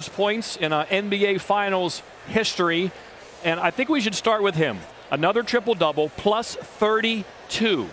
most points in NBA Finals history. And I think we should start with him. Another triple-double, plus 32.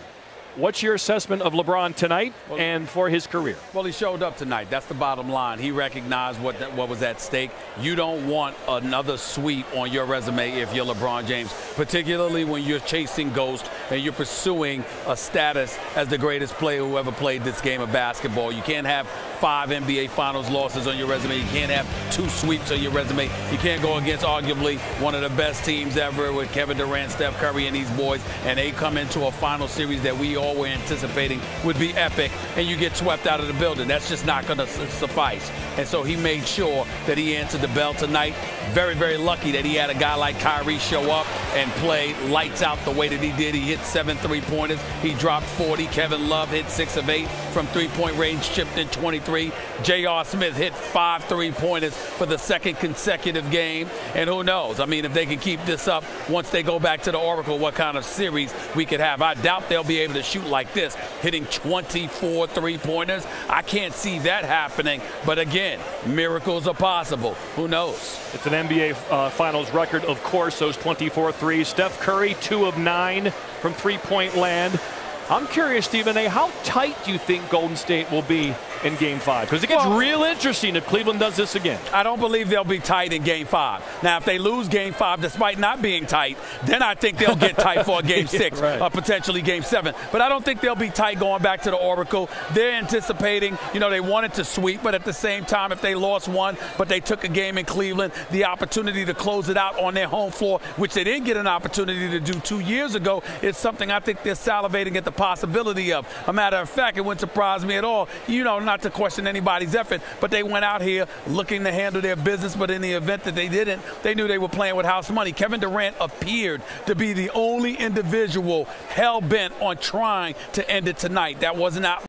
What's your assessment of LeBron tonight and for his career? Well, he showed up tonight. That's the bottom line. He recognized what was at stake. You don't want another sweep on your resume if you're LeBron James, particularly when you're chasing ghosts and you're pursuing a status as the greatest player who ever played this game of basketball. You can't have 5 NBA Finals losses on your resume. You can't have 2 sweeps on your resume. You can't go against arguably one of the best teams ever with Kevin Durant, Steph Curry, and these boys, and they come into a final series that we all were anticipating would be epic, and you get swept out of the building. That's just not going to suffice. And so he made sure that he answered the bell tonight. Very, very lucky that he had a guy like Kyrie show up and play lights out the way that he did. He hit 7 3-pointers. He dropped 40. Kevin Love hit 6 of 8 from 3-point range, chipped in 23. J.R. Smith hit 5 3-pointers for the 2nd consecutive game. And who knows? I mean, if they can keep this up once they go back to the Oracle, what kind of series we could have. I doubt they'll be able to shoot like this, hitting 24 3-pointers. I can't see that happening. But again, miracles are possible. Who knows? It's an NBA Finals record, of course, those 24 threes. Steph Curry, 2 of 9 from three-point land. I'm curious, Stephen A., how tight do you think Golden State will be in Game 5? Because it gets real interesting if Cleveland does this again. I don't believe they'll be tight in Game 5. Now, if they lose Game 5 despite not being tight, then I think they'll get tight for a Game 6 right. or potentially Game 7. But I don't think they'll be tight going back to the Oracle. They're anticipating, you know, they wanted to sweep, but at the same time, if they lost one, but they took a game in Cleveland, the opportunity to close it out on their home floor, which they didn't get an opportunity to do 2 years ago, is something I think they're salivating at the possibility of. A matter of fact, it wouldn't surprise me at all, you know, not to question anybody's effort, but they went out here looking to handle their business, but in the event that they didn't, they knew they were playing with house money. Kevin Durant appeared to be the only individual hell-bent on trying to end it tonight. That wasn't out.